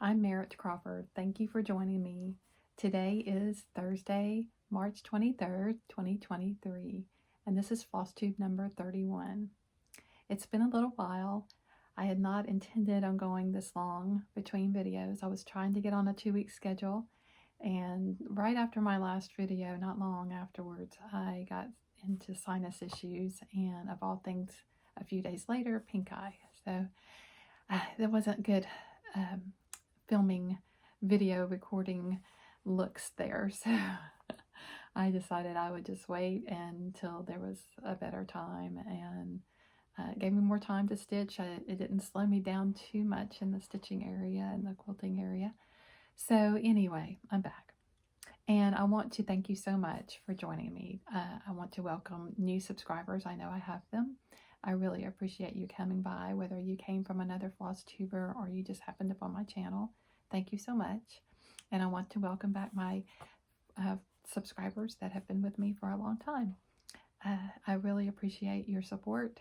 I'm Merritt Crawford. Thank you for joining me. Today is Thursday, March 23rd, 2023, and this is FlossTube number 31. It's been a little while. I had not intended on going this long between videos. I was trying to get on a 2-week schedule, and right after my last video, not long afterwards, I got into sinus issues, and of all things, a few days later, pink eye. So that wasn't good filming video recording looks there, so I decided I would just wait until there was a better time, and it gave me more time to stitch. It didn't slow me down too much in the stitching area and the quilting area. So anyway, I'm back, and I want to thank you so much for joining me. I want to welcome new subscribers. I know I have them. I really appreciate you coming by, whether you came from another FlossTuber or you just happened upon my channel. Thank you so much. And I want to welcome back my subscribers that have been with me for a long time. I really appreciate your support.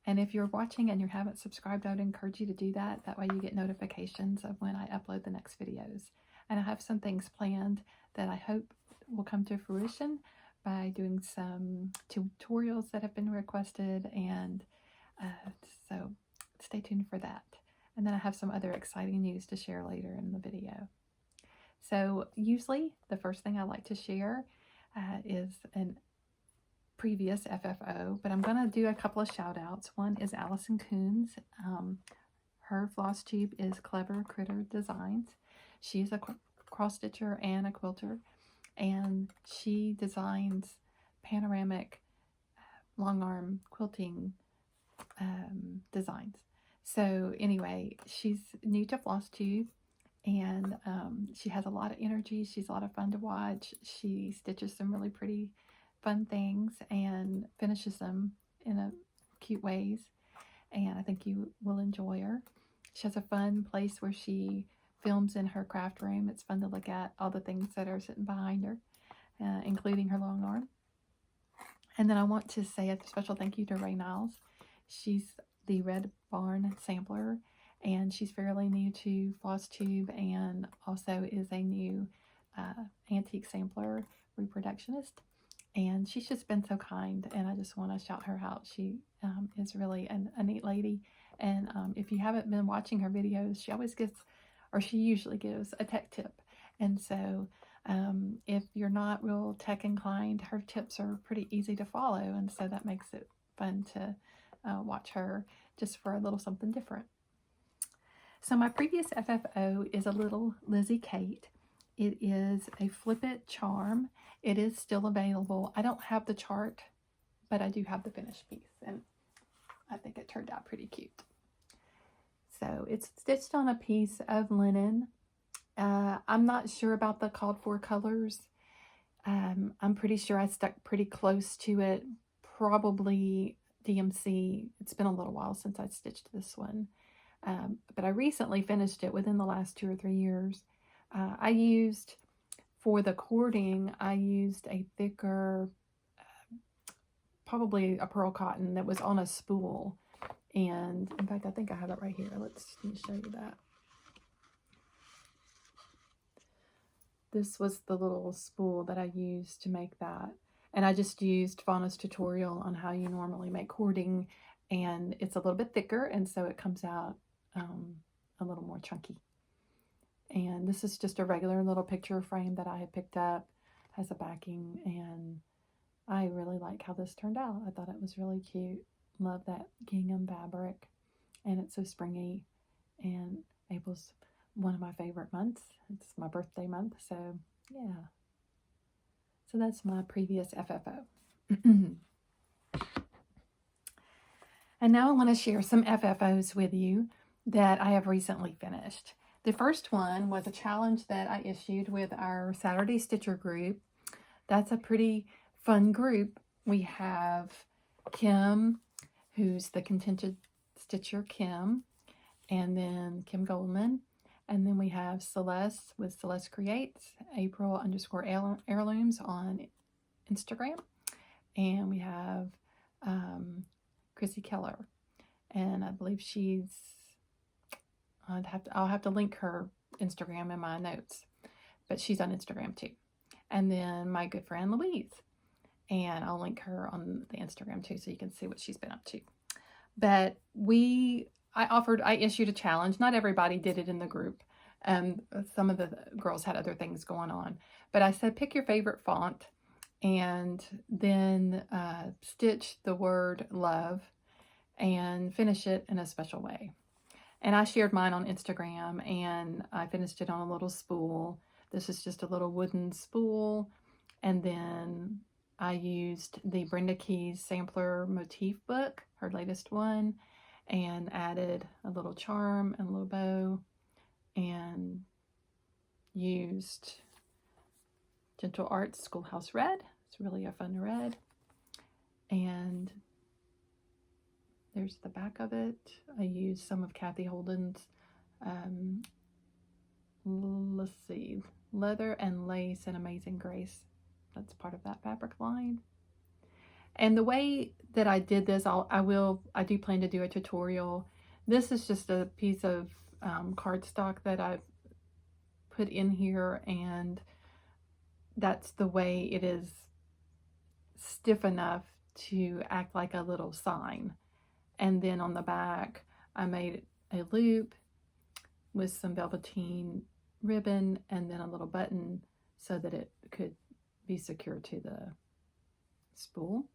And if you're watching and you haven't subscribed, I would encourage you to do that. That way you get notifications of when I upload the next videos. And I have some things planned that I hope will come to fruition by doing some tutorials that have been requested, and so stay tuned for that. And then I have some other exciting news to share later in the video. So usually the first thing I like to share is a previous FFO, but I'm going to do a couple of shout outs. One is Allison Coons. Her FlossTube is Clever Critter Designs. She's a cross stitcher and a quilter, and she designs panoramic long arm quilting designs. So anyway, she's new to FlossTube, and she has a lot of energy. She's a lot of fun to watch. She stitches some really pretty fun things and finishes them in a cute ways, and I think you will enjoy her. She has a fun place where she films in her craft room. It's fun to look at all the things that are sitting behind her, including her long arm. And then I want to say a special thank you to Ray Niles. She's the Red Barn sampler, and she's fairly new to FlossTube, and also is a new antique sampler reproductionist. And she's just been so kind, and I just want to shout her out. She is really a neat lady, and if you haven't been watching her videos, she always gives, or she usually gives, a tech tip. And so if you're not real tech inclined, her tips are pretty easy to follow, and so that makes it fun to watch her just for a little something different. So my previous FFO is a little Lizzie Kate. It is a Flip It charm. It is still available. I don't have the chart, but I do have the finished piece, and I think it turned out pretty cute. So it's stitched on a piece of linen. I'm not sure about the called for colors. I'm pretty sure I stuck pretty close to it, probably DMC. It's been a little while since I stitched this one, but I recently finished it within the last 2 or 3 years. I used, for the cording, I used a thicker, probably a pearl cotton that was on a spool. And in fact, I think I have it right here. Let me show you that. This was the little spool that I used to make that. And I just used Fauna's tutorial on how you normally make cording. And it's a little bit thicker, and so it comes out a little more chunky. And this is just a regular little picture frame that I had picked up, has a backing, and I really like how this turned out. I thought it was really cute. Love that gingham fabric, and it's so springy, and April's one of my favorite months. It's my birthday month, so yeah. So that's my previous FFO. And now I want to share some FFOs with you that I have recently finished. The first one was a challenge that I issued with our Saturday Stitcher group. That's a pretty fun group. We have Kim, who's the contented stitcher Kim, and then Kim Goldman, and then we have Celeste with Celeste Creates, April_heirlooms on Instagram, and we have Chrissy Keller, and I believe she's, I'll have to link her Instagram in my notes, but she's on Instagram too. And then my good friend Louise, and I'll link her on the Instagram too so you can see what she's been up to. But I issued a challenge. Not everybody did it in the group. Some of the girls had other things going on, but I said pick your favorite font and then stitch the word love and finish it in a special way. And I shared mine on Instagram, and I finished it on a little spool. This is just a little wooden spool, and then I used the Brenda Keyes sampler motif book, her latest one, and added a little charm and a little bow, and used Gentle Arts Schoolhouse Red. It's really a fun red. And there's the back of it. I used some of Kathy Holden's, let's see, Leather and Lace and Amazing Grace. That's part of that fabric line. And the way that I did this, I do plan to do a tutorial. This is just a piece of cardstock that I've put in here, and that's the way it is stiff enough to act like a little sign. And then on the back, I made a loop with some velveteen ribbon and then a little button so that it could be secured to the spool.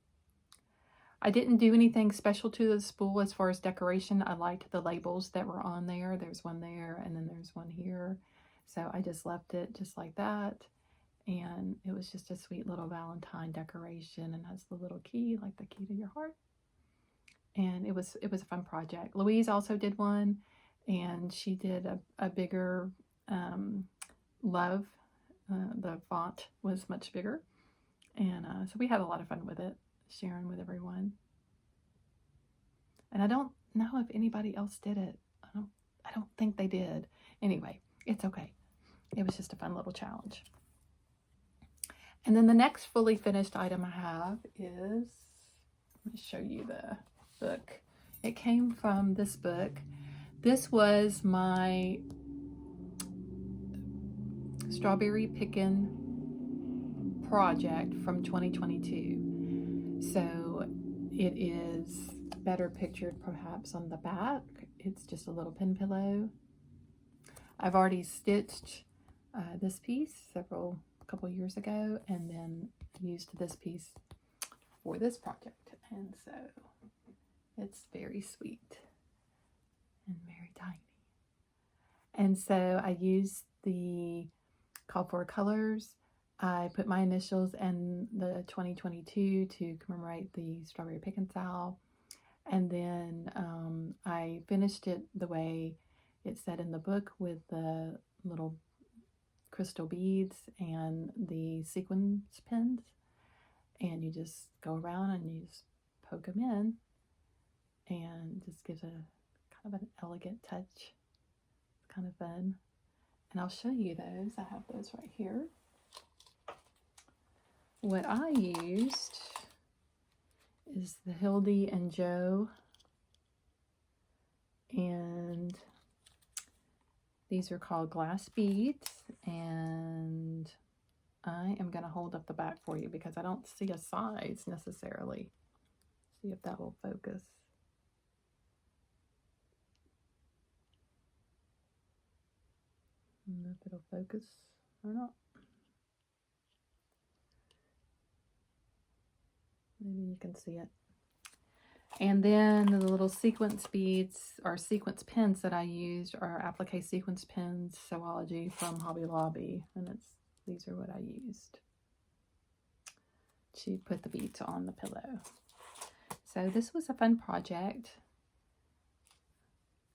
I didn't do anything special to the spool as far as decoration. I liked the labels that were on there. There's one there and then there's one here. So I just left it just like that. And it was just a sweet little Valentine decoration and has the little key, like the key to your heart. And it was a fun project. Louise also did one, and she did a bigger love. The font was much bigger. And so we had a lot of fun with it, sharing with everyone. And I don't know if anybody else did it. I don't think they did. Anyway, it's okay. It was just a fun little challenge. And then the next fully finished item I have is, let me show you the book. It came from this book. This was my strawberry pickin' project from 2022. So it is better pictured perhaps on the back. It's just a little pin pillow. I've already stitched this piece a couple years ago, and then used this piece for this project. And so it's very sweet and very tiny. And so I used the call for colors. I put my initials and the 2022 to commemorate the Strawberry Pickin' SAL. And then I finished it the way it said in the book with the little crystal beads and the sequins pins. And you just go around and you just poke them in, and just gives a kind of an elegant touch. It's kind of fun. And I'll show you those. I have those right here. What I used is the Hildy and Joe, and these are called glass beads, and I am going to hold up the back for you because I don't see a size necessarily. See if that will focus. I don't know if it'll focus or not. Maybe you can see it. And then the little sequence beads or sequence pins that I used are applique sequence pins, Sewology from Hobby Lobby, and these are what I used to put the beads on the pillow. So this was a fun project.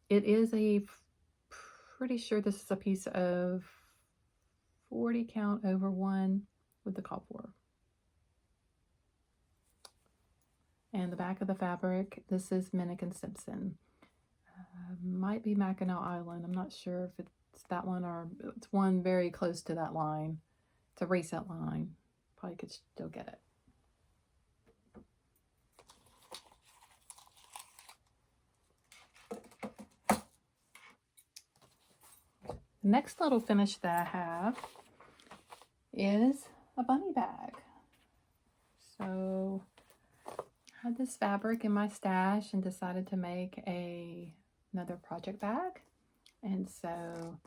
It is pretty sure this is a piece of 40 count over 1 with the call for. And the back of the fabric, this is Minnick & Simpson. Might be Mackinac Island. I'm not sure if it's that one or it's one very close to that line. It's a recent line. Probably could still get it. The next little finish that I have is a bunny bag. So I had this fabric in my stash and decided to make another project bag. And so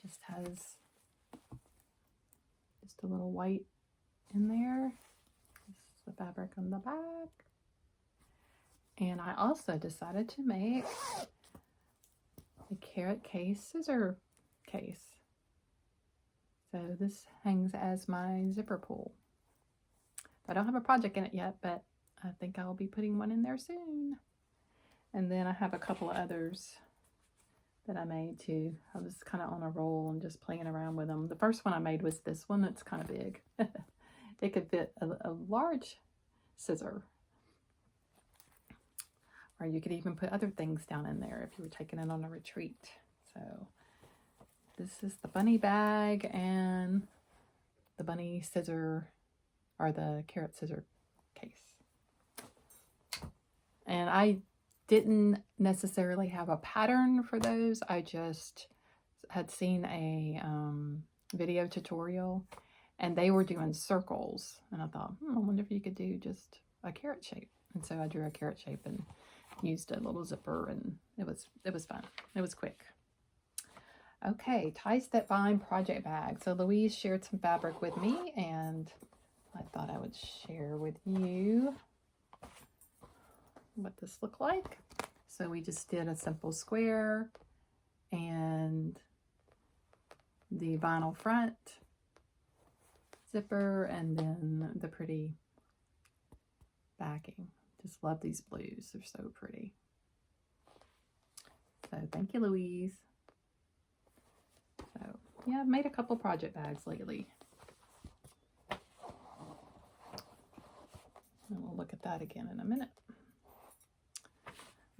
just has just a little white in there. This is the fabric on the back. And I also decided to make a carrot case scissor case. So this hangs as my zipper pull. I don't have a project in it yet, but I think I'll be putting one in there soon. And then I have a couple of others that I made too. I was kind of on a roll and just playing around with them. The first one I made was this one that's kind of big. It could fit a large scissor. Or you could even put other things down in there if you were taking it on a retreat. So this is the bunny bag and the bunny scissor, or the carrot scissor case. And I didn't necessarily have a pattern for those. I just had seen a video tutorial and they were doing circles. And I thought, I wonder if you could do just a carrot shape. And so I drew a carrot shape and used a little zipper, and it was fun. It was quick. Okay, Ties That Bind project bag. So Louise shared some fabric with me, and I thought I would share with you what this looked like. So we just did a simple square and the vinyl front zipper, and then the pretty backing. Just love these blues. They're so pretty. So thank you, Louise. So yeah, I've made a couple project bags lately. And we'll look at that again in a minute.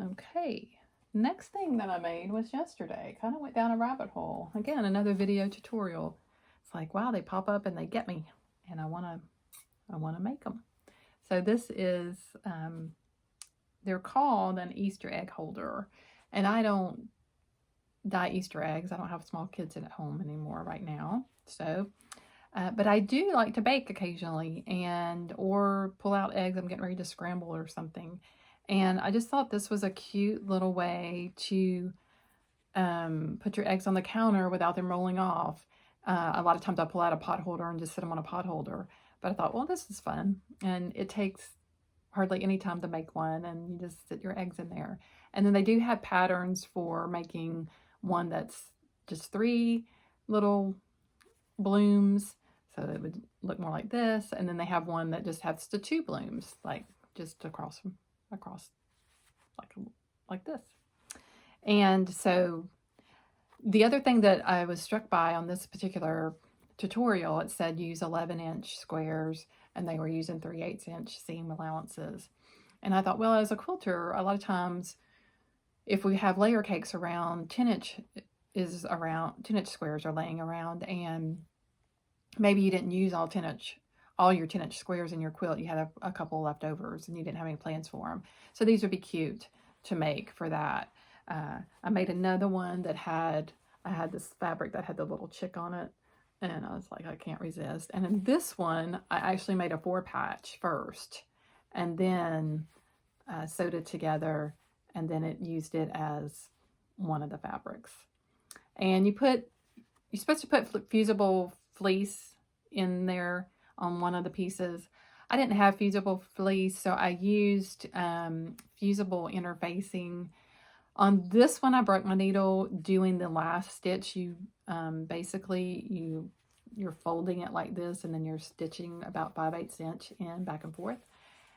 Okay, next thing that I made was yesterday. Kind of went down a rabbit hole. Again, another video tutorial. It's like, wow, they pop up and they get me, and I wanna make them. So this is, they're called an Easter egg holder, and I don't dye Easter eggs. I don't have small kids at home anymore right now. So, but I do like to bake occasionally, or pull out eggs I'm getting ready to scramble or something. And I just thought this was a cute little way to put your eggs on the counter without them rolling off. A lot of times I pull out a pot holder and just sit them on a pot holder. But I thought, well, this is fun. And it takes hardly any time to make one. And you just sit your eggs in there. And then they do have patterns for making one that's just 3 little blooms. So it would look more like this. And then they have one that just has the 2 blooms, like just across like this. And so the other thing that I was struck by on this particular tutorial, it said use 11-inch squares, and they were using 3/8-inch seam allowances. And I thought, well, as a quilter, a lot of times if we have layer cakes around, 10-inch squares are laying around, and maybe you didn't use all your 10-inch squares in your quilt. You had a couple leftovers and you didn't have any plans for them. So these would be cute to make for that. I made another one that I had this fabric that had the little chick on it, and I was like, I can't resist. And in this one, I actually made a 4-patch first, and then sewed it together, and then it used it as one of the fabrics. And you're supposed to put fusible fleece in there on one of the pieces. I didn't have fusible fleece, so I used fusible interfacing. On this one, I broke my needle doing the last stitch. You're folding it like this, and then you're stitching about 5/8 inch in back and forth.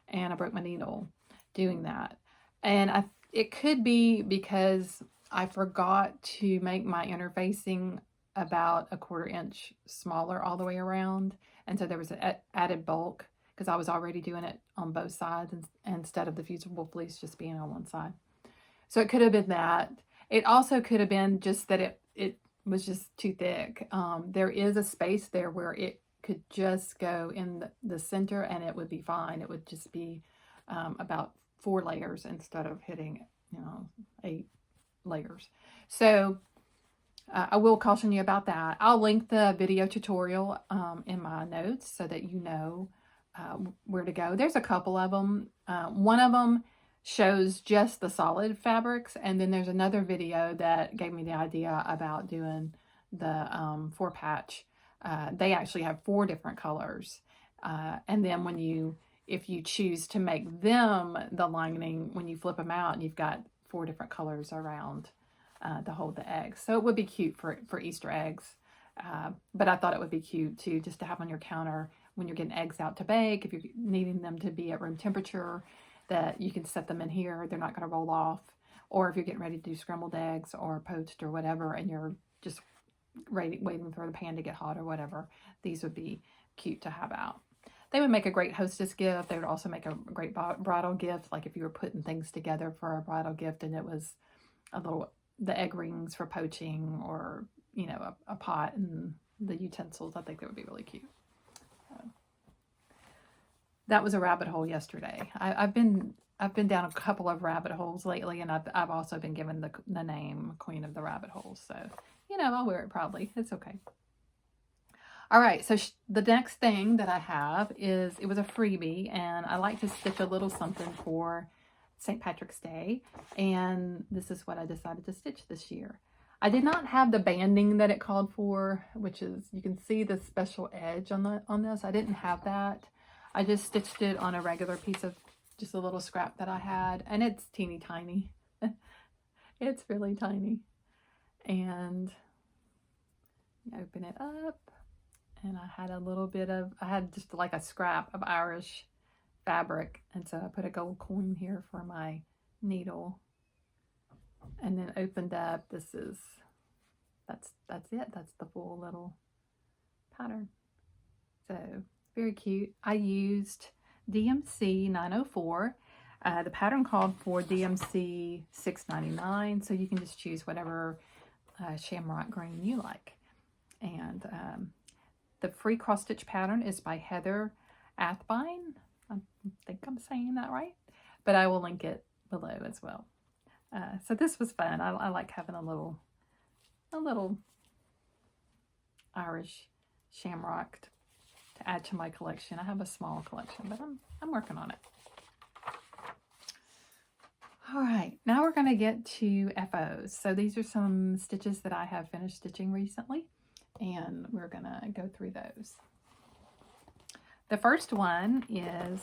And I broke my needle doing that. And it could be because I forgot to make my interfacing about a 1/4 inch smaller all the way around. And so there was an added bulk because I was already doing it on both sides instead of the fusible fleece just being on one side. So it could have been that. It also could have been just that it was just too thick. There is a space there where it could just go in the center and it would be fine. It would just be about 4 layers instead of hitting, 8 layers. So I will caution you about that. I'll link the video tutorial in my notes so that you know where to go. There's a couple of them. One of them shows just the solid fabrics, and then there's another video that gave me the idea about doing the 4-patch. They actually have 4 different colors, and then if you choose to make them the lining, when you flip them out, you've got 4 different colors around to hold the eggs. So it would be cute for Easter eggs. But I thought it would be cute too, just to have on your counter when you're getting eggs out to bake. If you're needing them to be at room temperature, that you can set them in here. They're not going to roll off. Or if you're getting ready to do scrambled eggs or poached or whatever, and you're just waiting for the pan to get hot or whatever, these would be cute to have out. They would make a great hostess gift. They would also make a great bridal gift, like if you were putting things together for a bridal gift and it was the egg rings for poaching, or, you know, a pot and the utensils. I think that would be really cute. That was a rabbit hole yesterday. I've been down a couple of rabbit holes lately, and I've also been given the name Queen of the Rabbit Holes. So, you know, I'll wear it proudly. It's okay. All right, so the next thing that I have is, it was a freebie, and I like to stitch a little something for St. Patrick's Day, and this is what I decided to stitch this year. I did not have the banding that it called for, which is, you can see the special edge on this. I didn't have that. I just stitched it on a regular piece of, just a little scrap that I had, and it's teeny tiny. It's really tiny. And you open it up, and I had I had just like a scrap of Irish fabric, and so I put a gold coin here for my needle, and then opened up. That's it. That's the full little pattern. So very cute. I used DMC 904. The pattern called for DMC 699, so you can just choose whatever shamrock green you like. And the free cross stitch pattern is by Heather Athebyne. I think I'm saying that right, but I will link it below as well. So this was fun. I like having a little Irish shamrock to add to my collection. I have a small collection, but I'm working on it. All right, now we're going to get to FOs. So these are some stitches that I have finished stitching recently, and we're going to go through those. The first one is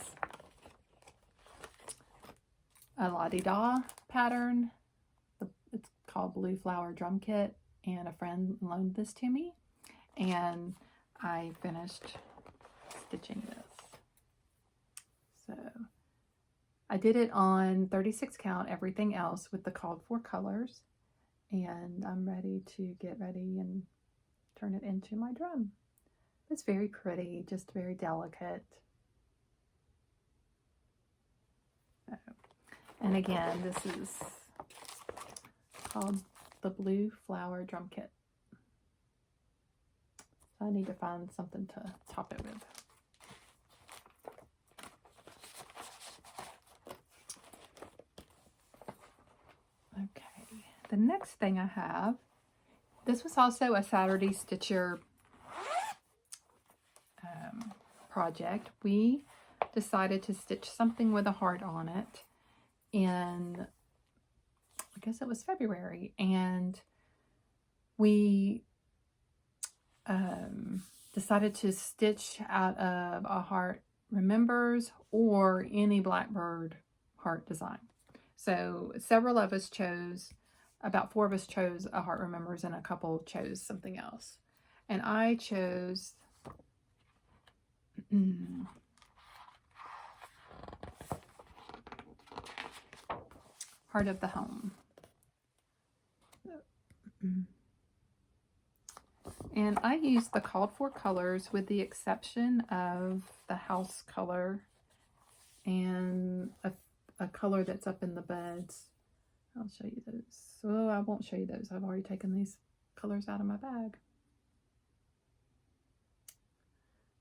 a la-di-da pattern. It's called Blue Flower Drum Kit, and a friend loaned this to me, and I finished stitching this. So I did it on 36 count, everything else with the called for colors, and I'm ready to get ready and turn it into my drum. It's very pretty, just very delicate. And again, this is called the Blue Flower Drum Kit. So I need to find something to top it with. Okay, the next thing I have, this was also a Saturday Stitcher project. We decided to stitch something with a heart on it in, I guess it was February, and we decided to stitch out of a Heart Remembers or any Blackbird Heart design. So several of us chose, about 4 of us chose a Heart Remembers, and a couple chose something else. And I chose Heart of the Home. And I used the called for colors with the exception of the house color and a color that's up in the buds. I'll show you those. Oh, I won't show you those. I've already taken these colors out of my bag.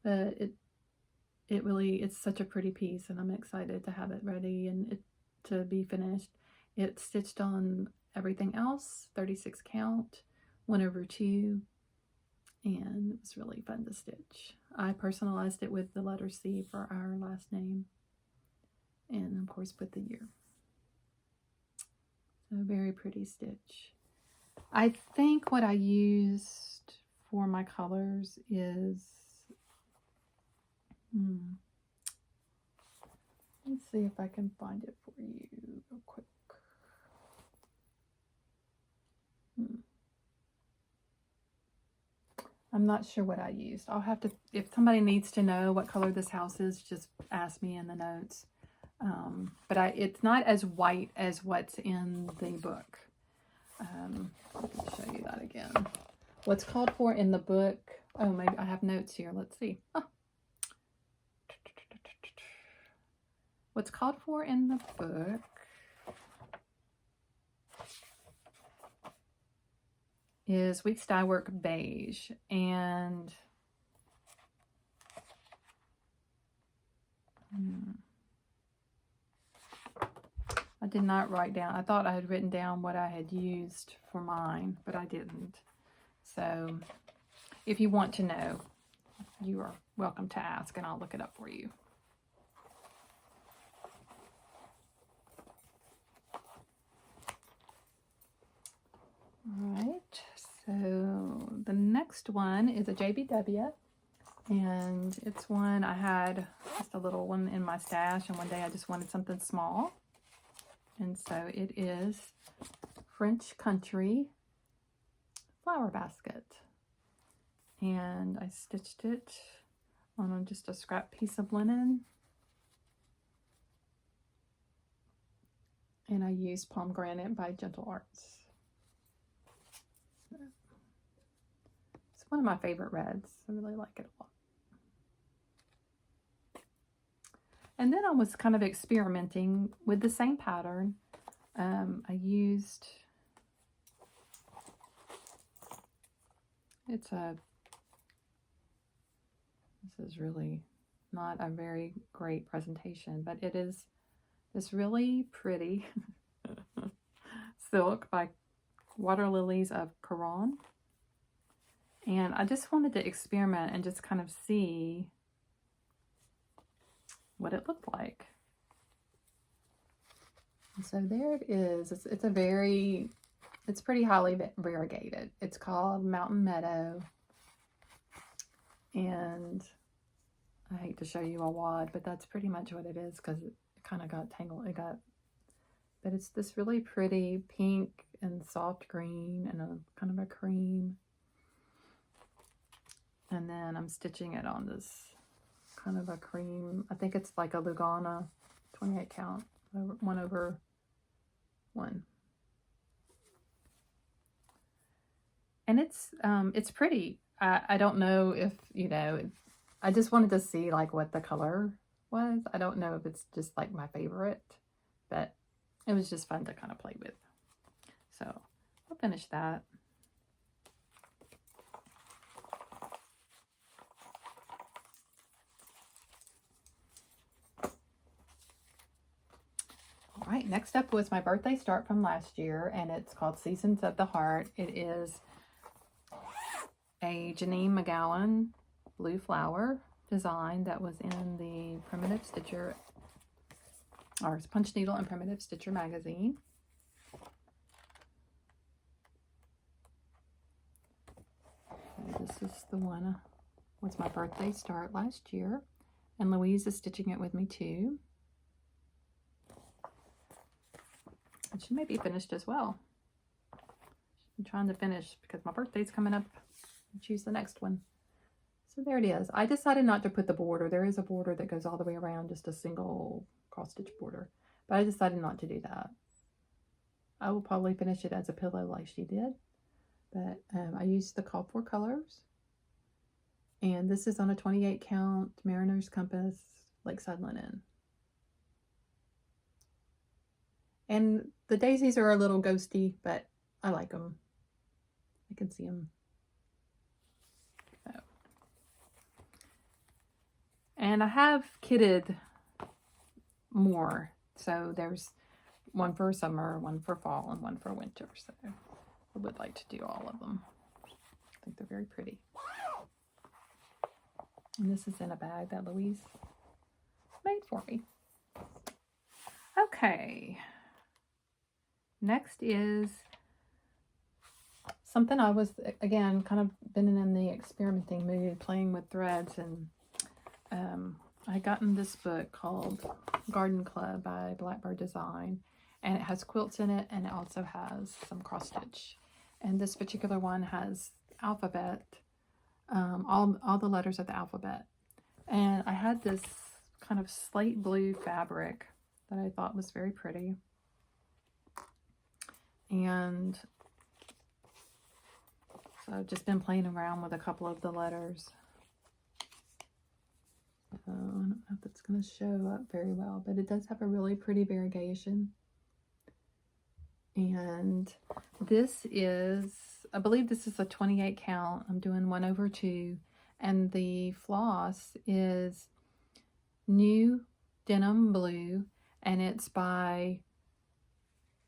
But it really, it's such a pretty piece, and I'm excited to have it ready and it to be finished. It's stitched on everything else, 36 count, 1/2, and it was really fun to stitch. I personalized it with the letter C for our last name, and of course put the year. So very pretty stitch. I think what I used for my colors is, let's see if I can find it for you real quick. I'm not sure what I used. I'll have to, if somebody needs to know what color this house is, just ask me in the notes. But it's not as white as what's in the book. Let me show you that again. What's called for in the book, oh, maybe I have notes here. Let's see. Oh. What's called for in the book is Weeks Dye Work Beige, and I did not write down. I thought I had written down what I had used for mine, but I didn't. So if you want to know, you are welcome to ask, and I'll look it up for you. All right, so the next one is a JBW, and it's one I had just a little one in my stash, and one day I just wanted something small. And so it is French Country Flower Basket. And I stitched it on just a scrap piece of linen. And I used Pomegranate by Gentle Arts. It's one of my favorite reds. I really like it a lot. And then I was kind of experimenting with the same pattern. I used, this is really not a very great presentation, but it is this really pretty silk by Water Lilies of Caron. And I just wanted to experiment and just kind of see what it looked like. And so there it is. It's pretty highly variegated. It's called Mountain Meadow. And I hate to show you a wad, but that's pretty much what it is, because it kind of got tangled. But it's this really pretty pink and soft green and a kind of a cream. And then I'm stitching it on this kind of a cream. I think it's like a Lugana 28 count, 1/1. And it's pretty. I don't know if, I just wanted to see like what the color was. I don't know if it's just like my favorite, but it was just fun to kind of play with. So I'll finish that. All right, next up was my birthday start from last year, and it's called Seasons of the Heart. It is a Janine McGowan blue flower design that was in the Primitive Stitcher, or it's Punch Needle and Primitive Stitcher magazine. So this is the one, was my birthday start last year, and Louise is stitching it with me too. And she may be finished as well. I'm trying to finish because my birthday's coming up. I'll choose the next one. So there it is. I decided not to put the border. There is a border that goes all the way around, just a single cross stitch border. But I decided not to do that. I will probably finish it as a pillow like she did. But I used the called for colors. And this is on a 28 count Mariner's Compass Lakeside Linen. And the daisies are a little ghosty, but I like them. I can see them. So. And I have kitted more. So there's one for summer, one for fall, and one for winter. So I would like to do all of them. think they're very pretty. And this is in a bag that Louise made for me. Okay. Next is something I was, again, kind of been in the experimenting mood, playing with threads, and I gotten this book called Garden Club by Blackbird Design, and it has quilts in it, and it also has some cross stitch. And this particular one has alphabet, all the letters of the alphabet. And I had this kind of slate blue fabric that I thought was very pretty. And so I've just been playing around with a couple of the letters. I don't know if it's going to show up very well, but it does have a really pretty variegation. And this is, I believe this is a 28 count. I'm doing 1/2, and the floss is New Denim Blue, and it's by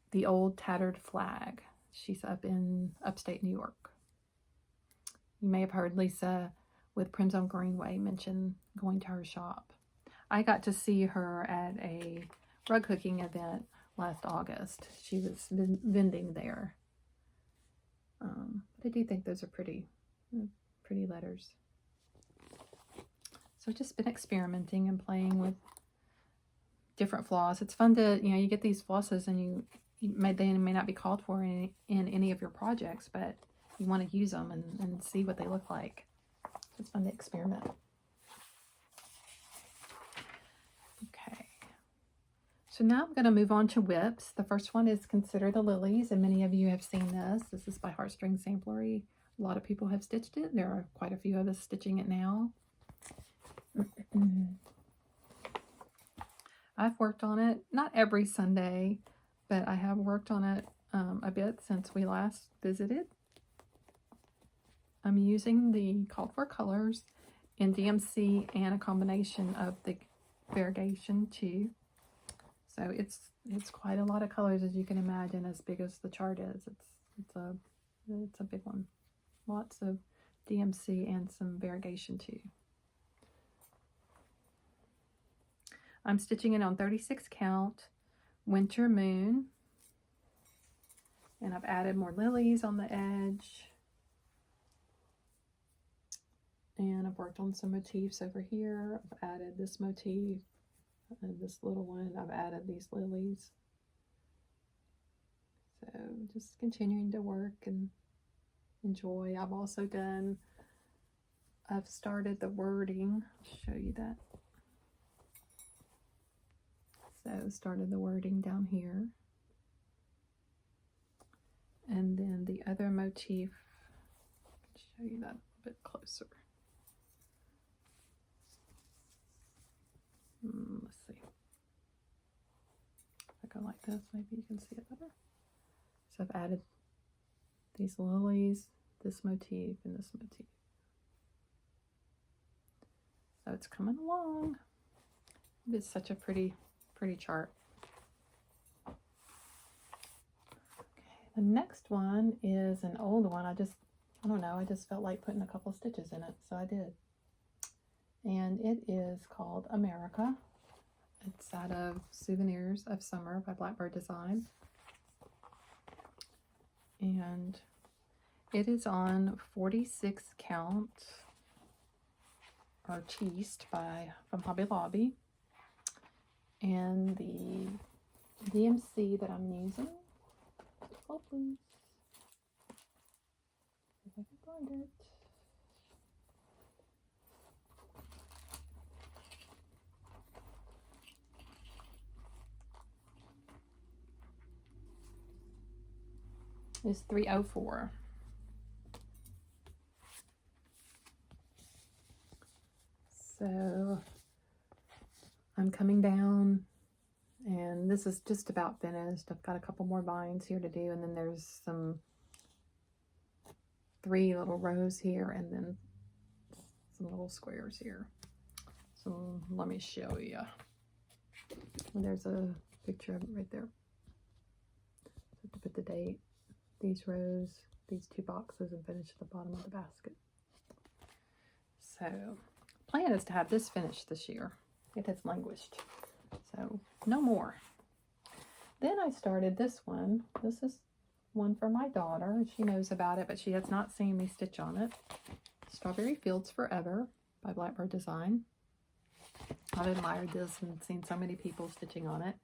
the Old Tattered Flag. She's up in upstate New York. You may have heard Lisa with Prims on Greenway mention going to her shop. I got to see her at a rug hooking event last August. She was vending there. But I do think those are pretty letters. So I've just been experimenting and playing with different floss. It's fun to, you get these flosses and they may not be called for in any of your projects, but you want to use them and see what they look like. It's fun to experiment. Okay. So now I'm going to move on to whips. The first one is Consider the Lilies, and many of you have seen this. This is by Heartstring Samplery. A lot of people have stitched it. There are quite a few of us stitching it now. I've worked on it, not every Sunday, but I have worked on it a bit since we last visited. I'm using the called for colors in DMC and a combination of the variegation too. So it's quite a lot of colors, as you can imagine, as big as the chart is. It's a big one. Lots of DMC and some variegation too. I'm stitching it on 36 count Winter Moon, and I've added more lilies on the edge, and I've worked on some motifs over here. I've added this motif and this little one. I've added these lilies. So just continuing to work and enjoy. I've started the wording. I'll show you that. So started the wording down here. And then the other motif, I'll show you that a bit closer. Let's see. If I go like this, maybe you can see it better. So I've added these lilies, this motif, and this motif. So it's coming along. It's such a pretty chart. Okay, the next one is an old one. I don't know, I just felt like putting a couple stitches in it, so I did. And it is called America. It's out of Souvenirs of Summer by Blackbird Design. And it is on 46 count artiste from Hobby Lobby. And the DMC that I'm using, oh please, if I can find it. Is 304. So I'm coming down, and this is just about finished. I've got a couple more binds here to do, and then there's 3 little rows here, and then some little squares here. So let me show you. There's a picture of it right there. So to put the date, these rows, these 2 boxes and finish the bottom of the basket. So, plan is to have this finished this year. It has languished. So, no more. Then I started this one. This is one for my daughter. She knows about it, but she has not seen me stitch on it. Strawberry Fields Forever by Blackbird Design. I've admired this and seen so many people stitching on it.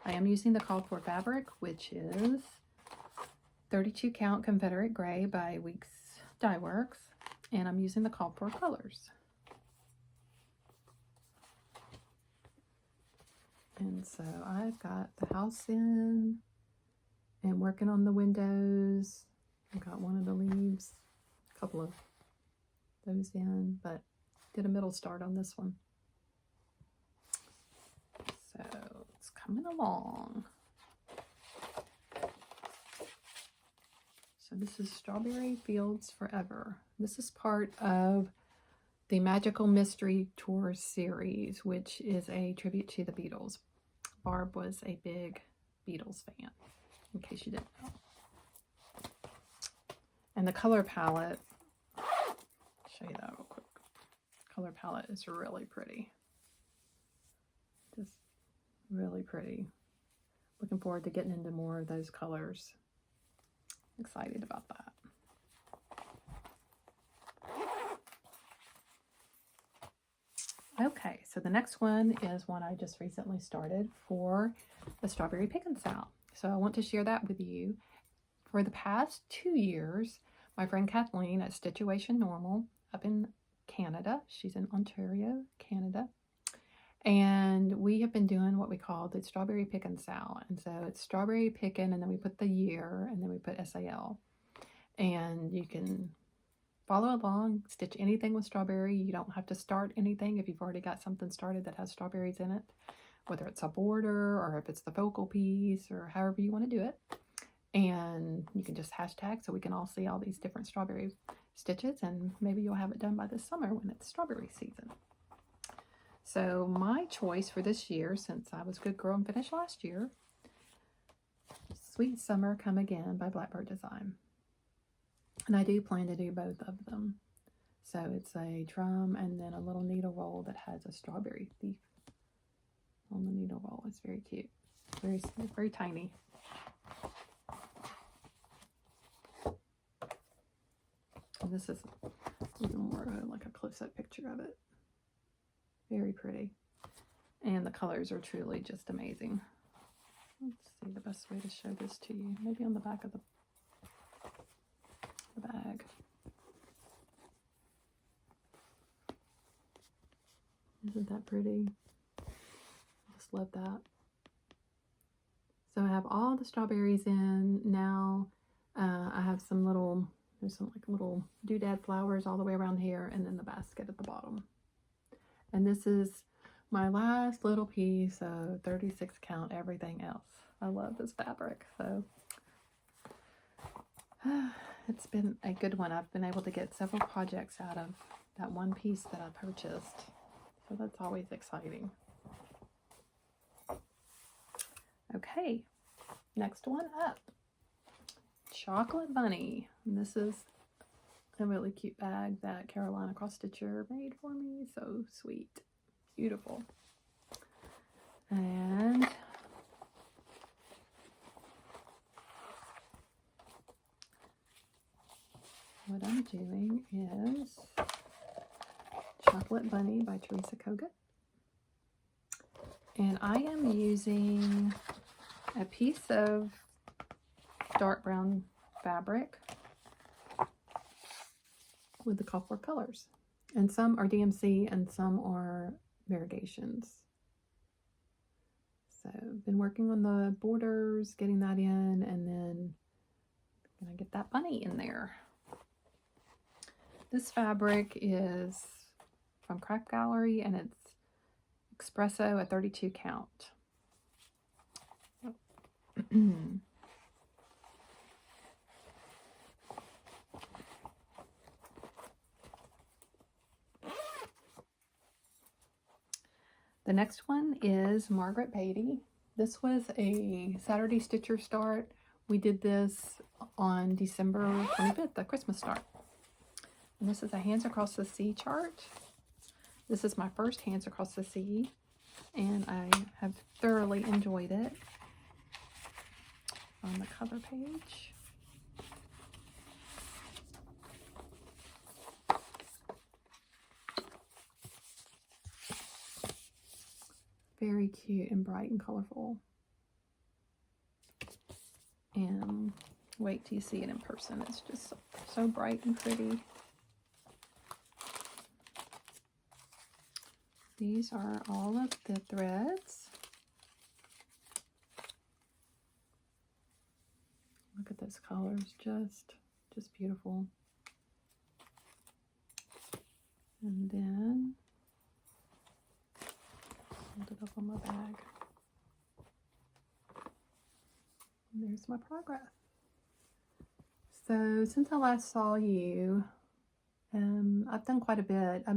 I am using the called for fabric, which is 32 count Confederate Gray by Weeks Dye Works, and I'm using the called for colors. And so I've got the house in and working on the windows. I've got one of the leaves, a couple of those in, but did a middle start on this one. So it's coming along. So this is Strawberry Fields Forever. This is part of the Magical Mystery Tour series, which is a tribute to the Beatles. Barb was a big Beatles fan, in case you didn't know. And the color palette, I'll show you that real quick. Color palette is really pretty. Just really pretty. Looking forward to getting into more of those colors. Excited about that. Okay, so the next one is one I just recently started for the Strawberry SAL. So I want to share that with you. For the past 2 years, my friend Kathleen at Stitchuation Normal up in Canada, she's in Ontario, Canada, and we have been doing what we call the Strawberry SAL. And so it's strawberry picking, and then we put the year, and then we put SAL. And you can follow along, stitch anything with strawberry. You don't have to start anything if you've already got something started that has strawberries in it, whether it's a border or if it's the focal piece or however you want to do it. And you can just hashtag so we can all see all these different strawberry stitches, and maybe you'll have it done by this summer when it's strawberry season. So my choice for this year, since I was a good girl and finished last year, Sweet Summer Come Again by Blackbird Design. And I do plan to do both of them. So it's a drum and then a little needle roll that has a strawberry thief on the needle roll. It's very cute. Very, very tiny. And this is even more like a close-up picture of it. Very pretty. And the colors are truly just amazing. Let's see the best way to show this to you. Maybe on the back of the bag. Isn't that pretty? I just love that. So I have all the strawberries in now. I have some little, there's some like little doodad flowers all the way around here, and then the basket at the bottom. And this is my last little piece of 36 count everything else. I love this fabric, so it's been a good one. I've been able to get several projects out of that one piece that I purchased, so that's always exciting. Okay, next one up, Chocolate Bunny. And this is a really cute bag that Carolina Cross Stitcher made for me. So sweet, beautiful. And what I'm doing is Chocolate Bunny by Teresa Kogut. And I am using a piece of dark brown fabric with the call for colors. And some are DMC and some are variegations. So I've been working on the borders, getting that in, and then I'm gonna get that bunny in there. This fabric is from Craft Gallery, and it's Espresso, a 32 count. The next one is Margaret Beatty. This was a Saturday Stitcher start. We did this on December 25th, the Christmas start. And this is a Hands Across the Sea chart. This is my first Hands Across the Sea, and I have thoroughly enjoyed it. On the cover page. Very cute and bright and colorful. And wait till you see it in person. It's just so bright and pretty. These are all of the threads. Look at those colors, just beautiful. And then hold it up on my bag. And there's my progress. So since I last saw you, I've done quite a bit. I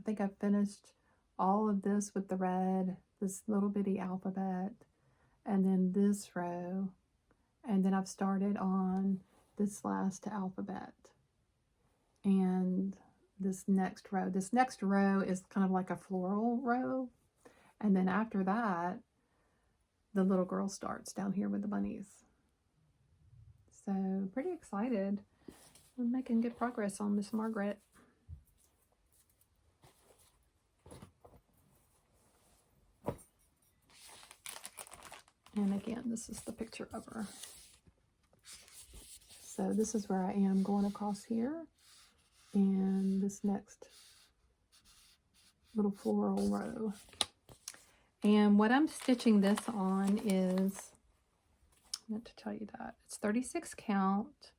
think I've finished all of this with the red, this little bitty alphabet, and then this row. And then I've started on this last alphabet and this next row. This next row is kind of like a floral row. And then after that, the little girl starts down here with the bunnies. So pretty excited. I'm making good progress on Miss Margaret. And again, this is the picture of her. So this is where I am going across here. And this next little floral row. And what I'm stitching this on is, I meant to tell you that, it's 36 count,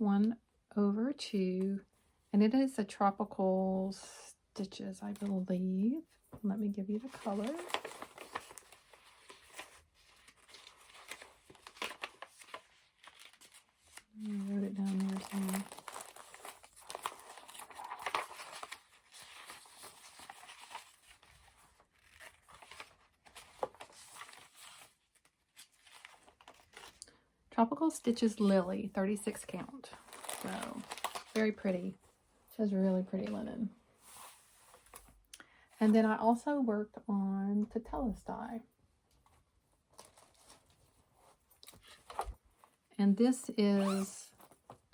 1/2, and it is a tropical stitches, I believe. Let me give you the color. I wrote it down there somewhere. Tropical Stitches Lily, 36 count. So, very pretty. She has really pretty linen. And then I also worked on Telus Die. And this is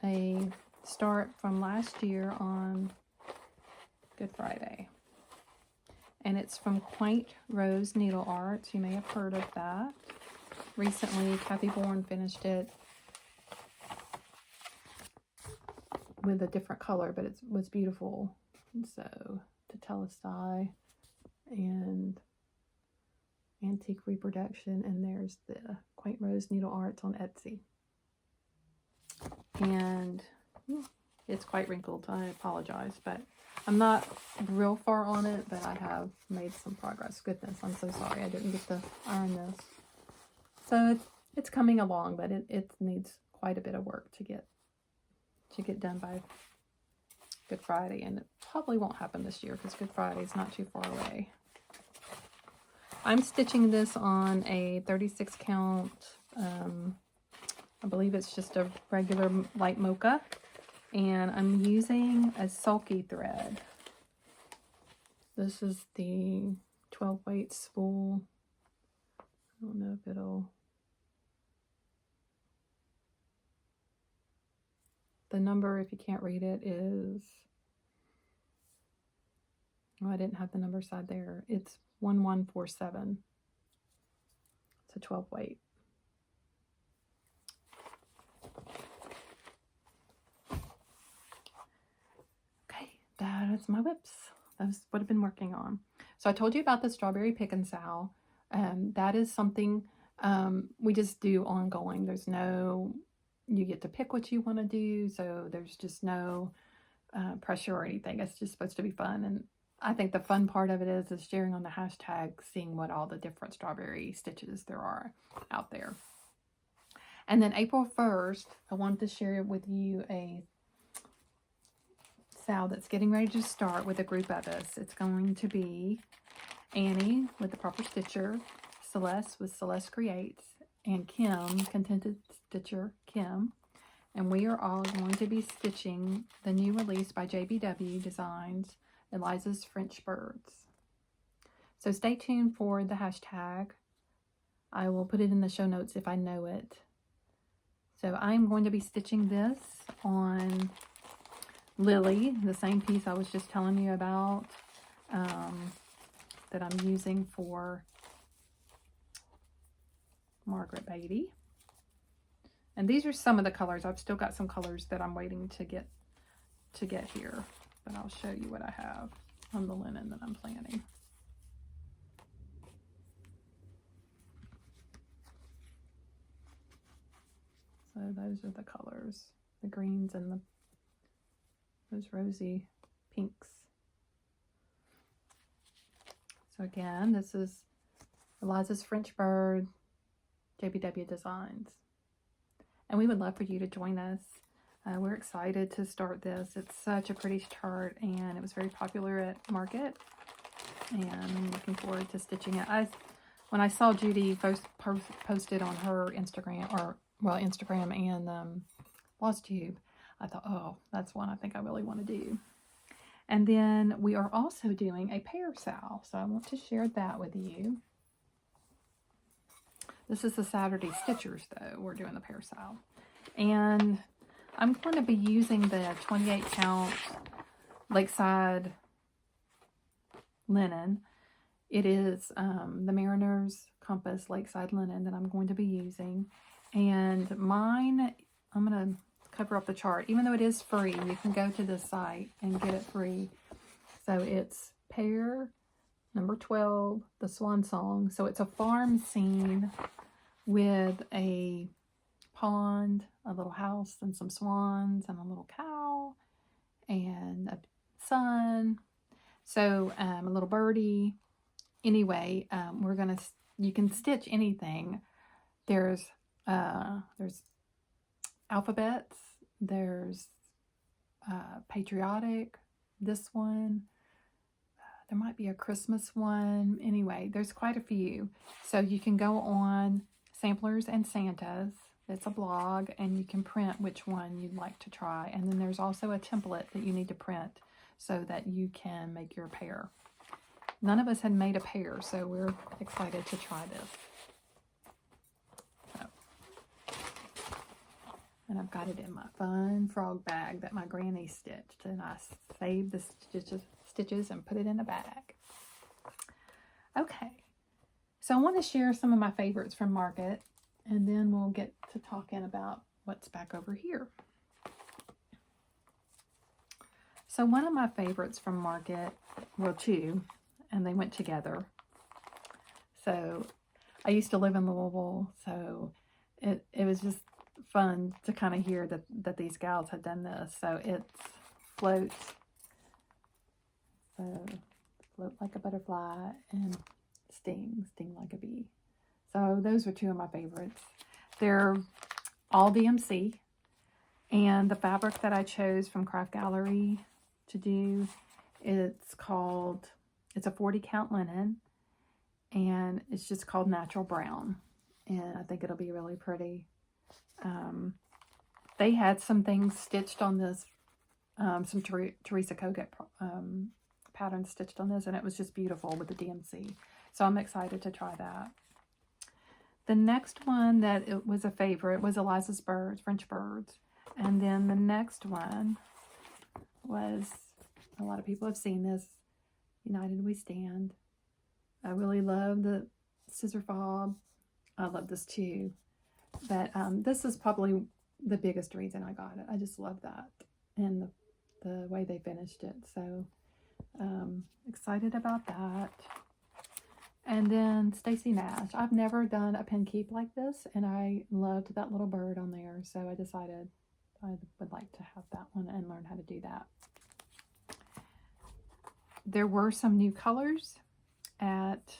a start from last year on Good Friday. And it's from Quaint Rose Needle Arts. You may have heard of that. Recently, Kathy Bourne finished it with a different color, but it was beautiful. And so, Telus Die and Antique Reproduction, and there's the Quaint Rose Needle Arts on Etsy. And it's quite wrinkled. I apologize, but I'm not real far on it, but I have made some progress. Goodness, I'm so sorry I didn't get to iron this. So it's coming along, but it needs quite a bit of work to get done by Good Friday, and it probably won't happen this year because Good Friday is not too far away. I'm stitching this on a 36 count, I believe it's just a regular light mocha, and I'm using a sulky thread. This is the 12 weight spool. I don't know if it'll... The number, if you can't read it, is... Oh, I didn't have the number side there. It's 1147. It's a 12 weight. Okay, that is my whips. That's what I've been working on. So I told you about the strawberry pick and sal. That is something we just do ongoing. There's no, you get to pick what you want to do, so there's just no pressure or anything. It's just supposed to be fun, and I think the fun part of it is sharing on the hashtag, seeing what all the different strawberry stitches there are out there. And then April 1st, I wanted to share with you a sal that's getting ready to start with a group of us. It's going to be Annie with the Proper Stitcher, Celeste with Celeste Creates, and Kim, Contented Stitcher Kim, and we are all going to be stitching the new release by JBW Designs, Eliza's French Birds. So stay tuned for the hashtag. I will put it in the show notes if I know it. So I'm going to be stitching this on Lily, the same piece I was just telling you about, that I'm using for Margaret Beatty. And these are some of the colors. I've still got some colors that I'm waiting to get here, but I'll show you what I have on the linen that I'm planning. So those are the colors, the greens and those rosy pinks. So again, this is Eliza's French Bird, JBW Designs. And we would love for you to join us. We're excited to start this. It's such a pretty chart, and it was very popular at Market. And I'm looking forward to stitching it. When I saw Judy posted on her Instagram, Instagram and FlossTube, I thought, oh, that's one I think I really want to do. And then we are also doing a Pear SAL, so I want to share that with you. This is the Saturday Stitchers, though. We're doing the Pear SAL. And I'm going to be using the 28 count Lakeside linen. It is the Mariner's Compass Lakeside linen that I'm going to be using. And mine, I'm going to cover up the chart. Even though it is free, you can go to this site and get it free. So it's Pear number 12, the Swan Song. So it's a farm scene with a pond, a little house, and some swans, and a little cow, and a sun. So a little birdie. Anyway, you can stitch anything. There's alphabets. There's patriotic. This one. There might be a Christmas one. Anyway, there's quite a few. So you can go on Samplers and Santas. It's a blog, and you can print which one you'd like to try. And then there's also a template that you need to print so that you can make your pear. None of us had made a pear, so we're excited to try this. So, and I've got it in my fun frog bag that my granny stitched, and I saved the stitches and put it in a bag. Okay, so I want to share some of my favorites from Market, and then we'll get to talking about what's back over here. So one of my favorites from Market, well, two, and they went together. So I used to live in Louisville, so it was just fun to kind of hear that these gals had done this. So it's Floats. So float like a butterfly, and sting like a bee. So those are two of my favorites. They're all DMC, and the fabric that I chose from Craft Gallery to do, it's a 40 count linen, and it's just called Natural Brown, and I think it'll be really pretty. They had some things stitched on this, some Teresa Kogut pattern stitched on this, and it was just beautiful with the DMC. So I'm excited to try that. The next one that it was a favorite was Eliza's Birds, French Birds. And then the next one was, a lot of people have seen this, United We Stand. I really love the scissor fob. I love this too. But this is probably the biggest reason I got it. I just love that and the way they finished it. So excited about that. And then Stacy Nash. I've never done a pin keep like this, and I loved that little bird on there, so I decided I would like to have that one and learn how to do that. There were some new colors at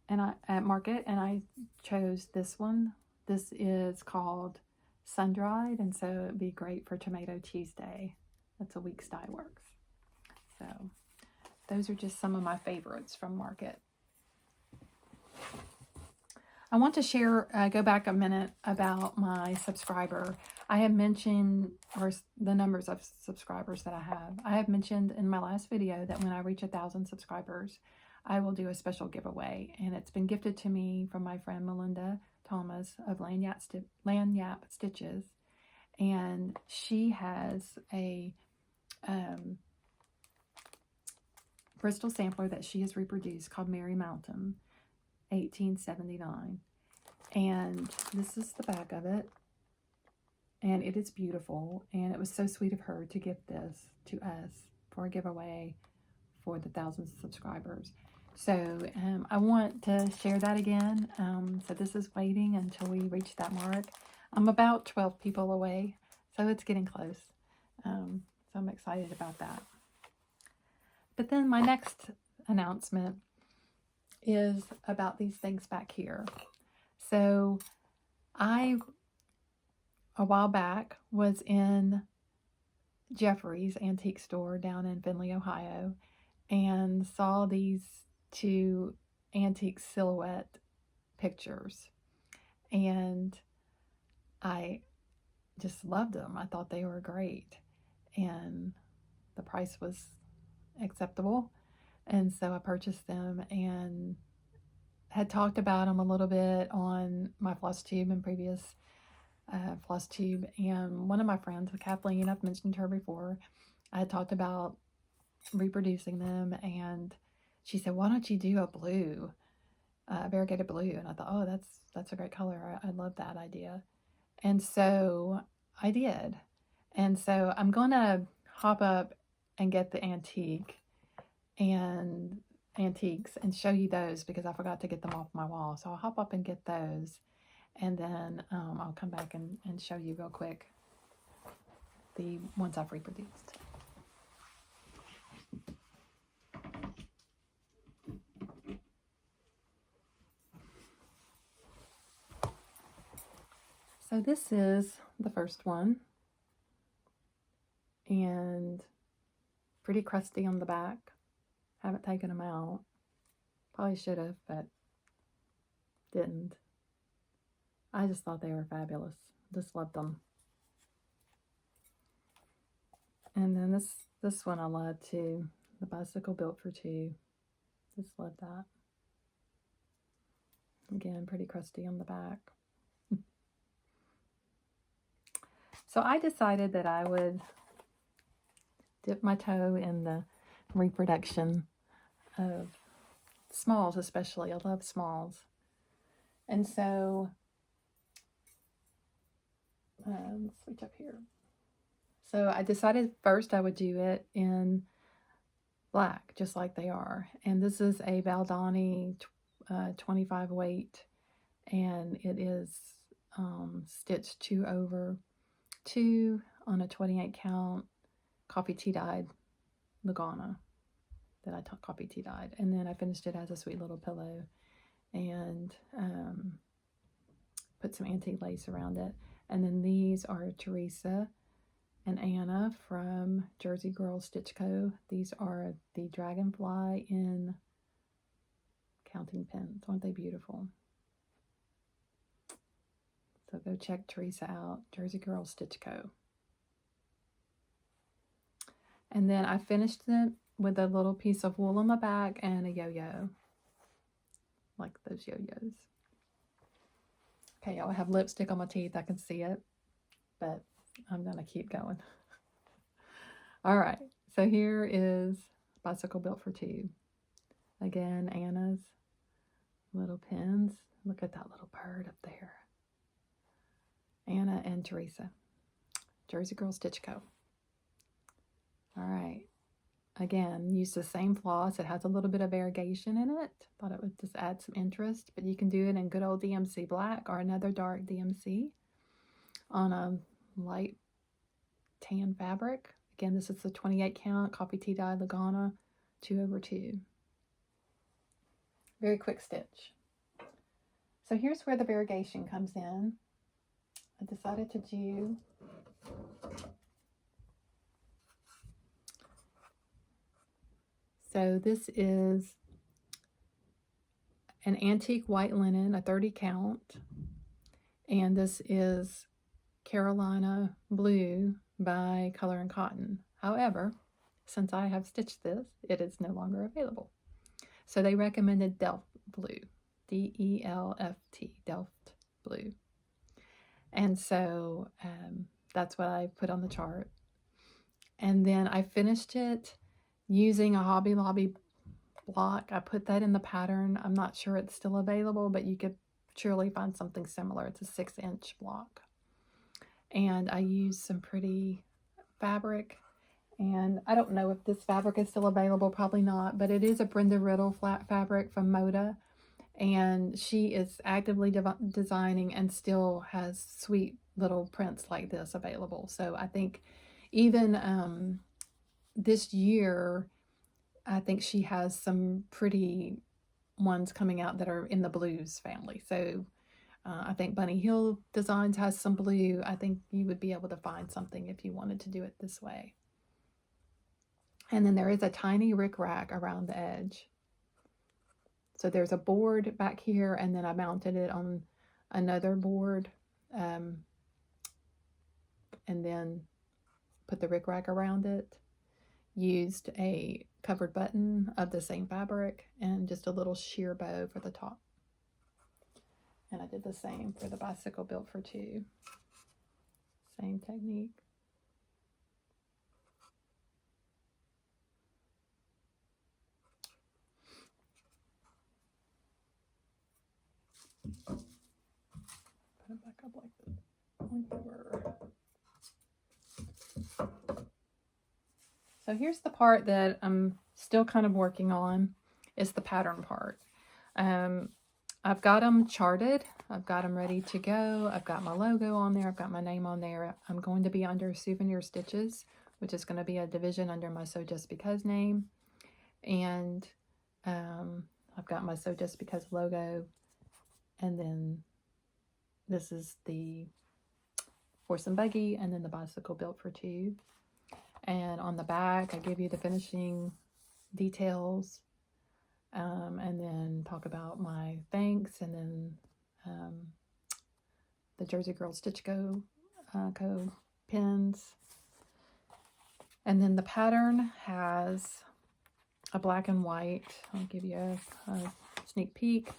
Market, and I chose this one. This is called Sun Dried, and so it'd be great for Tomato Tuesday. That's a week's dye works. So those are just some of my favorites from Market. I want to share, go back a minute about my subscriber. I have mentioned, or the numbers of subscribers that I have. I have mentioned in my last video that when I reach 1,000 subscribers, I will do a special giveaway. And it's been gifted to me from my friend Melinda Thomas of Lanyap Stitches. And she has a Bristol sampler that she has reproduced called Mary Mountain, 1879. And this is the back of it. And it is beautiful. And it was so sweet of her to gift this to us for a giveaway for the 1,000 subscribers. So I want to share that again. So this is waiting until we reach that mark. I'm about 12 people away, so it's getting close. So I'm excited about that. But then my next announcement is about these things back here. So I, a while back, was in Jeffrey's antique store down in Findlay, Ohio, and saw these two antique silhouette pictures. And I just loved them. I thought they were great. And the price was acceptable. And so I purchased them and had talked about them a little bit on my FlossTube and previous FlossTube. And one of my friends, Kathleen, I've mentioned her before, I had talked about reproducing them, and she said, why don't you do a blue, variegated blue? And I thought, oh, that's a great color. I love that idea. And so I did. And so I'm going to hop up and get the antiques and show you those, because I forgot to get them off my wall. So I'll hop up and get those, and then I'll come back and show you real quick the ones I've reproduced. So this is the first one, and pretty crusty on the back. Haven't taken them out. Probably should have, but didn't. I just thought they were fabulous. Just loved them. And then this one I love too. The bicycle built for two. Just love that. Again, pretty crusty on the back. So I decided that I would dip my toe in the reproduction of smalls, especially. I love smalls. And so, let's switch up here. So I decided first I would do it in black, just like they are. And this is a Baldani 25 weight, and it is stitched 2/2 on a 28 count coffee tea dyed Lugana that I coffee tea dyed. And then I finished it as a sweet little pillow and put some antique lace around it. And then these are Teresa and Anna from Jersey Girl Stitch Co. These are the Dragonfly in counting pins. Aren't they beautiful? So go check Teresa out, Jersey Girl Stitch Co. And then I finished it with a little piece of wool on the back and a yo-yo, like those yo-yos. Okay, y'all, I have lipstick on my teeth. I can see it, but I'm going to keep going. All right, so here is Bicycle Built for Two. Again, Anna's little pins. Look at that little bird up there. Anna and Teresa, Jersey Girl Stitch Co. All right, again, use the same floss. It has a little bit of variegation in it. Thought it would just add some interest, but you can do it in good old DMC black or another dark DMC on a light tan fabric. Again, this is the 28 count coffee tea dye Lugana 2/2. Very quick stitch. So here's where the variegation comes in. I decided to do so this is an antique white linen, a 30 count, and this is Carolina Blue by Color and Cotton. However, since I have stitched this, it is no longer available. So they recommended Delft Blue, D-E-L-F-T, Delft Blue. And so that's what I put on the chart. And then I finished it using a Hobby Lobby block. I put that in the pattern. I'm not sure it's still available, but you could surely find something similar. It's a 6-inch block. And I used some pretty fabric. And I don't know if this fabric is still available, probably not, but it is a Brenda Riddle flat fabric from Moda. And she is actively designing and still has sweet little prints like this available. So I think even this year, I think she has some pretty ones coming out that are in the blues family. So I think Bunny Hill Designs has some blue. I think you would be able to find something if you wanted to do it this way. And then there is a tiny rickrack around the edge. So there's a board back here, and then I mounted it on another board, and then put the rickrack around it. Used a covered button of the same fabric and just a little sheer bow for the top. And I did the same for the bicycle built for two. Same technique. Put it back up like they were. So here's the part that I'm still kind of working on, is the pattern part. I've got them charted. I've got them ready to go. I've got my logo on there. I've got my name on there. I'm going to be under Souvenir Stitches, which is going to be a division under my Sew Just BeeCuzz name. And I've got my Sew Just BeeCuzz logo. And then this is the horse and buggy, and then the bicycle built for two. And on the back, I give you the finishing details, and then talk about my thanks, and then the Jersey Girl Stitch Co. pins. And then the pattern has a black and white. I'll give you a sneak peek.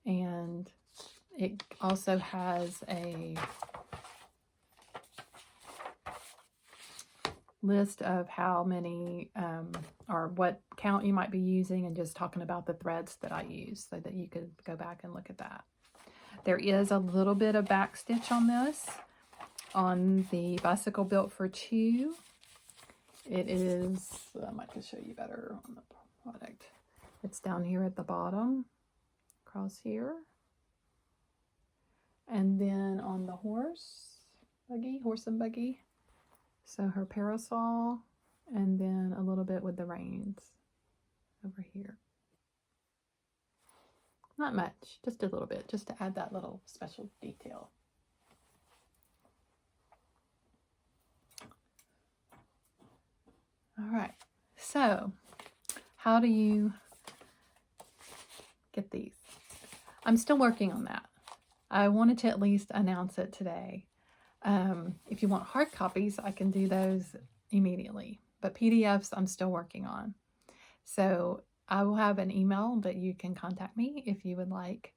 And it also has a list of how many or what count you might be using, and just talking about the threads that I use, so that you could go back and look at that. There is a little bit of back stitch on this, on the bicycle built for two. It is, I might just show you better on the product. It's down here at the bottom, across here. And then on the horse and buggy. So her parasol, and then a little bit with the reins over here. Not much, just a little bit, just to add that little special detail. All right, so how do you get these? I'm still working on that. I wanted to at least announce it today. If you want hard copies, I can do those immediately, but PDFs I'm still working on. So I will have an email that you can contact me if you would like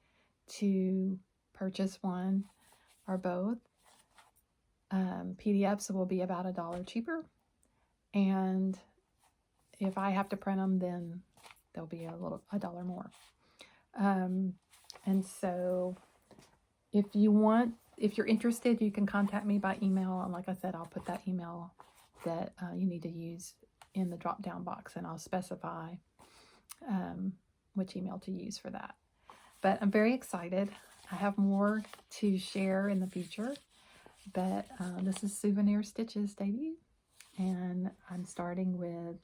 to purchase one or both. PDFs will be about $1 cheaper, and if I have to print them, then they'll be $1 more. And so if you're interested, you can contact me by email. And like I said, I'll put that email that you need to use in the drop-down box, and I'll specify which email to use for that. But I'm very excited. I have more to share in the future, but this is Souvenir Stitches debut, and I'm starting with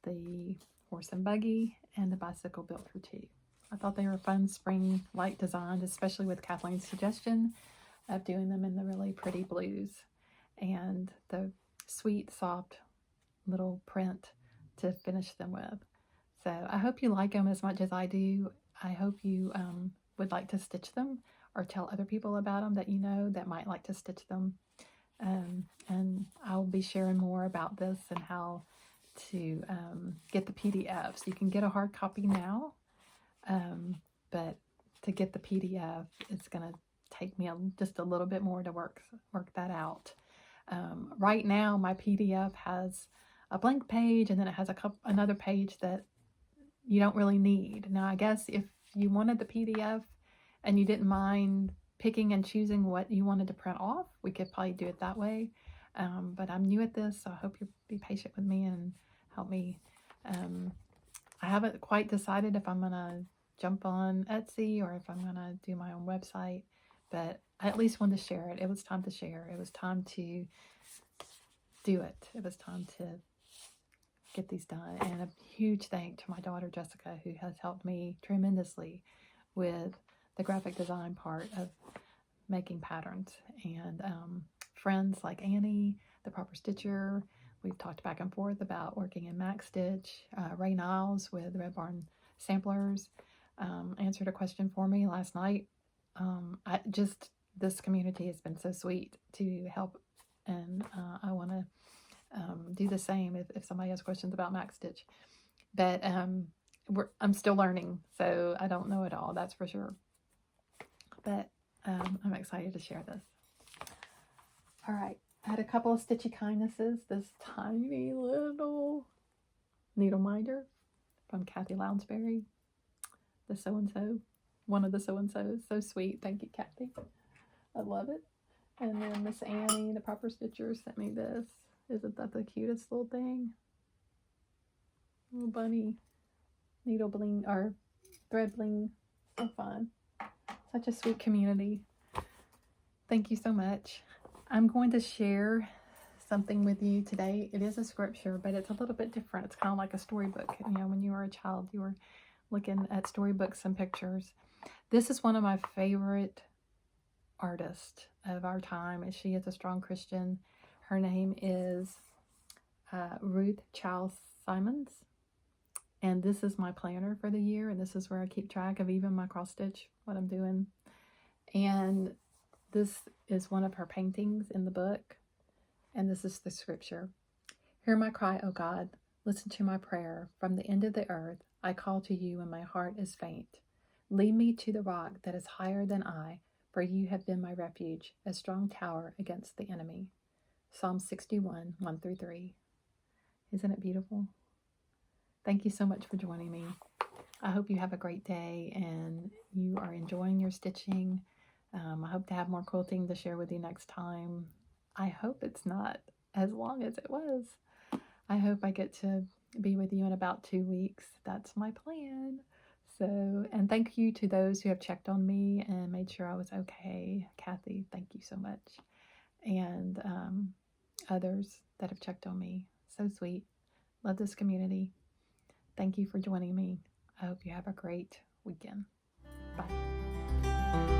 the horse and buggy and the bicycle built for two. I thought they were fun spring light designs, especially with Kathleen's suggestion of doing them in the really pretty blues and the sweet, soft little print to finish them with. So I hope you like them as much as I do. I hope you would like to stitch them or tell other people about them that you know that might like to stitch them. And I'll be sharing more about this and how to get the PDFs. You can get a hard copy now, but to get the PDF, it's going to take me just a little bit more to work that out. Right now, my PDF has a blank page, and then it has another page that you don't really need. Now, I guess if you wanted the PDF and you didn't mind picking and choosing what you wanted to print off, we could probably do it that way. But I'm new at this, so I hope you'll be patient with me and help me. I haven't quite decided if I'm going to jump on Etsy or if I'm going to do my own website, but I at least wanted to share it. It was time to share. It was time to do it. It was time to get these done. And a huge thank to my daughter Jessica, who has helped me tremendously with the graphic design part of making patterns. And friends like Annie, the Proper Stitcher. We've talked back and forth about working in Max Stitch. Ray Niles with Red Barn Samplers answered a question for me last night. This community has been so sweet to help, and I want to do the same if somebody has questions about Max Stitch. But I'm still learning, so I don't know it all, that's for sure. But I'm excited to share this. All right, I had a couple of stitchy kindnesses. This tiny little needle minder from Kathy Lounsbury, the so-and-so, one of the so-and-sos. So sweet. Thank you, Kathy. I love it. And then Miss Annie, the Proper Stitcher, sent me this. Isn't that the cutest little thing? Little bunny needle bling or thread bling. So fun. Such a sweet community. Thank you so much. I'm going to share something with you today. It is a scripture, but it's a little bit different. It's kind of like a storybook. You know, when you were a child, you were looking at storybooks and pictures. This is one of my favorite artists of our time, and she is a strong Christian. Her name is Ruth Childs Simons, and this is my planner for the year, and this is where I keep track of even my cross stitch, what I'm doing. And this is one of her paintings in the book, and this is the scripture. Hear my cry, O God, listen to my prayer. From the end of the earth, I call to you when my heart is faint. Lead me to the rock that is higher than I, for you have been my refuge, a strong tower against the enemy. Psalm 61, 1-3. Isn't it beautiful? Thank you so much for joining me. I hope you have a great day and you are enjoying your stitching. I hope to have more quilting to share with you next time. I hope it's not as long as it was. I hope I get to be with you in about 2 weeks. That's my plan. So, and thank you to those who have checked on me and made sure I was okay. Kathy, thank you so much. And others that have checked on me. So sweet. Love this community. Thank you for joining me. I hope you have a great weekend. Bye.